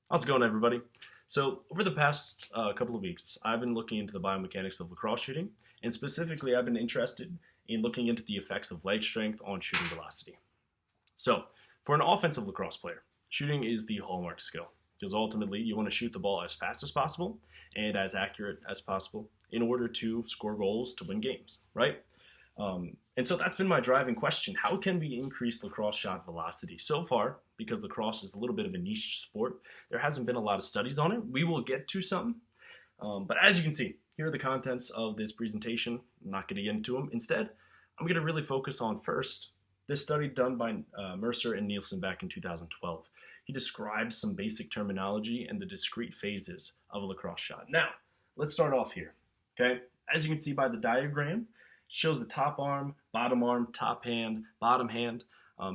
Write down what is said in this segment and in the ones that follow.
How's it going, everybody? So, over the past couple of weeks, I've been looking into the biomechanics of lacrosse shooting, and specifically, I've been interested in looking into the effects of leg strength on shooting velocity. So, for an offensive lacrosse player, shooting is the hallmark skill because ultimately you want to shoot the ball as fast as possible and as accurate as possible in order to score goals to win games, right? And so that's been my driving question. How can we increase lacrosse shot velocity? So far, because lacrosse is a little bit of a niche sport, there hasn't been a lot of studies on it. We will get to some. But as you can see, here are the contents of this presentation. I'm not going to get into them. Instead, I'm going to really focus on first this study done by Mercer and Nielsen back in 2012. He described some basic terminology and the discrete phases of a lacrosse shot. Now, let's start off here. Okay, as you can see by the diagram, shows the top arm, top hand, bottom hand.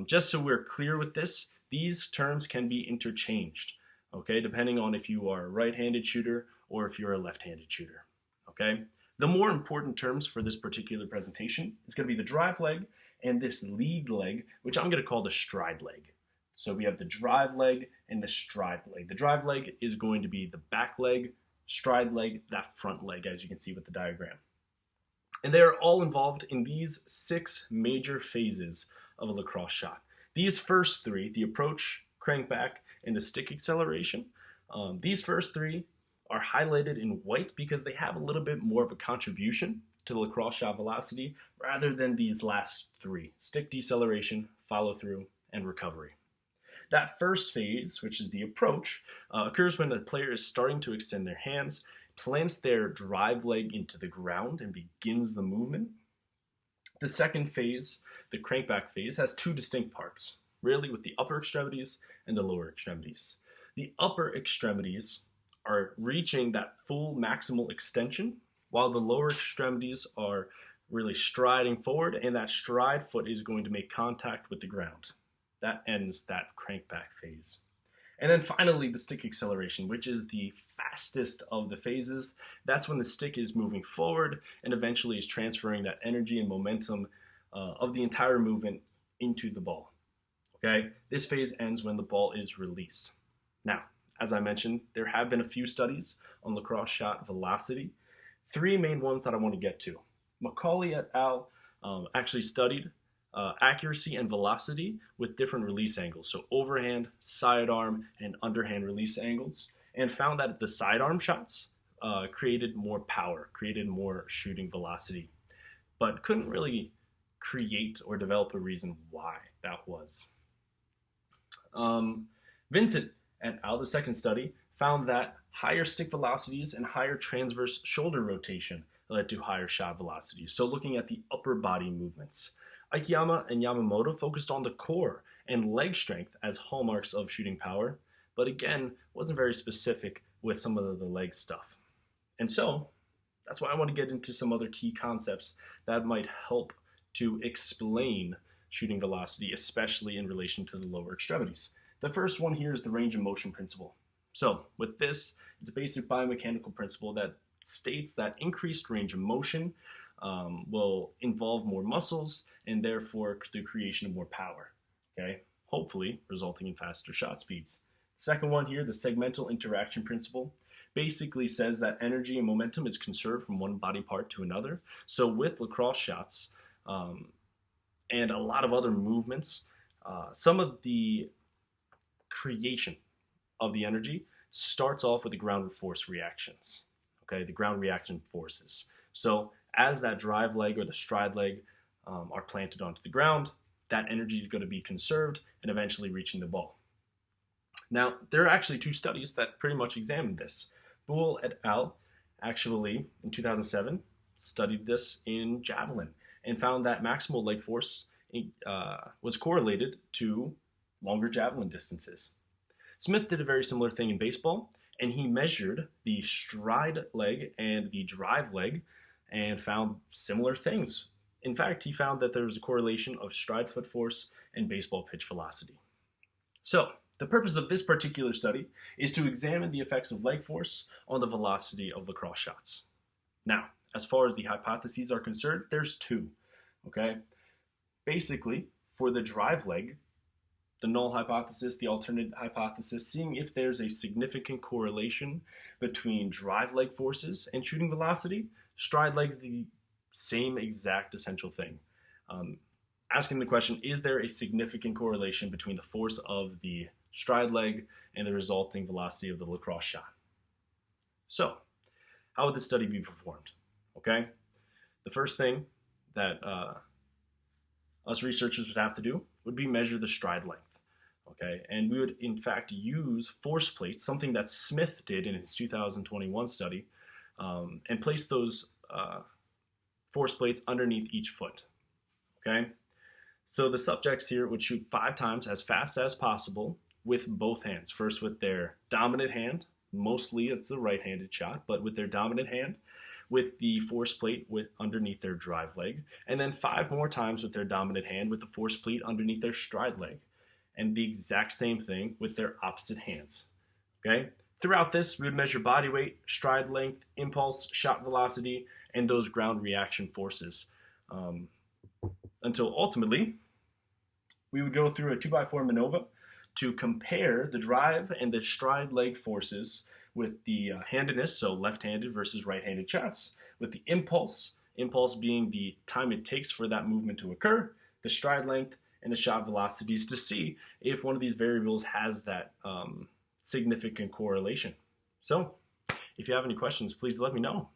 Just so we're clear with this, these terms can be interchanged, okay, depending on if you are a right-handed shooter or if you're a left-handed shooter, okay? The more important terms for this particular presentation is going to be the drive leg and this lead leg, which I'm going to call the stride leg. So we have the drive leg and the stride leg. The drive leg is going to be the back leg, stride leg, that front leg, as you can see with the diagram. And they are all involved in these 6 major phases of a lacrosse shot. These first 3, the approach, crankback, and the stick acceleration, these first 3 are highlighted in white because they have a little bit more of a contribution to the lacrosse shot velocity rather than these last 3, stick deceleration, follow through, and recovery. That first phase, which is the approach, occurs when the player is starting to extend their hands, plants their drive leg into the ground, and begins the movement. The second phase, the crankback phase, has 2 distinct parts, really with the upper extremities and the lower extremities. The upper extremities are reaching that full maximal extension, while the lower extremities are really striding forward, and that stride foot is going to make contact with the ground. That ends that crankback phase. And then finally, the stick acceleration, which is the fastest of the phases. That's when the stick is moving forward and eventually is transferring that energy and momentum of the entire movement into the ball. Okay, this phase ends when the ball is released. Now, as I mentioned, there have been a few studies on lacrosse shot velocity. 3 main ones that I want to get to. Macaulay et al. Actually studied accuracy and velocity with different release angles. So overhand, sidearm, and underhand release angles, and found that the sidearm shots created more power, created more shooting velocity, but couldn't really create or develop a reason why that was. Vincent et al., the second study, found that higher stick velocities and higher transverse shoulder rotation led to higher shot velocities. So looking at the upper body movements. Akiyama and Yamamoto focused on the core and leg strength as hallmarks of shooting power, but again, wasn't very specific with some of the leg stuff. And so, that's why I want to get into some other key concepts that might help to explain shooting velocity, especially in relation to the lower extremities. The first one here is the range of motion principle. So, with this, it's a basic biomechanical principle that states that increased range of motion will involve more muscles and therefore the creation of more power, okay? Hopefully resulting in faster shot speeds. Second one here, the segmental interaction principle, basically says that energy and momentum is conserved from one body part to another. So with lacrosse shots and a lot of other movements, some of the creation of the energy starts off with the ground force reactions, okay? The ground reaction forces. So as that drive leg or the stride leg are planted onto the ground, that energy is going to be conserved and eventually reaching the ball. Now, there are actually 2 studies that pretty much examined this. Boole et al. Actually, in 2007, studied this in javelin and found that maximal leg force was correlated to longer javelin distances. Smith did a very similar thing in baseball, and he measured the stride leg and the drive leg and found similar things. In fact, he found that there was a correlation of stride foot force and baseball pitch velocity. So, the purpose of this particular study is to examine the effects of leg force on the velocity of lacrosse shots. Now, as far as the hypotheses are concerned, there's 2, okay? Basically, for the drive leg, the null hypothesis, the alternate hypothesis, seeing if there's a significant correlation between drive leg forces and shooting velocity. Stride leg's the same exact essential thing. Asking the question, is there a significant correlation between the force of the stride leg and the resulting velocity of the lacrosse shot? So, how would this study be performed? Okay, the first thing that us researchers would have to do would be measure the stride length. Okay, and we would in fact use force plates, something that Smith did in his 2021 study, and place those force plates underneath each foot. Okay, so the subjects here would shoot 5 times as fast as possible with both hands. First with their dominant hand, mostly it's a right-handed shot, but with their dominant hand, with the force plate underneath their drive leg, and then 5 more times with their dominant hand with the force plate underneath their stride leg, and the exact same thing with their opposite hands. Okay? Throughout this, we would measure body weight, stride length, impulse, shot velocity, and those ground reaction forces. Until ultimately, we would go through a 2x4 MANOVA to compare the drive and the stride leg forces with the handedness, so left-handed versus right-handed shots, with the impulse being the time it takes for that movement to occur, the stride length, and the shot velocities to see if one of these variables has that significant correlation. So, if you have any questions, please let me know.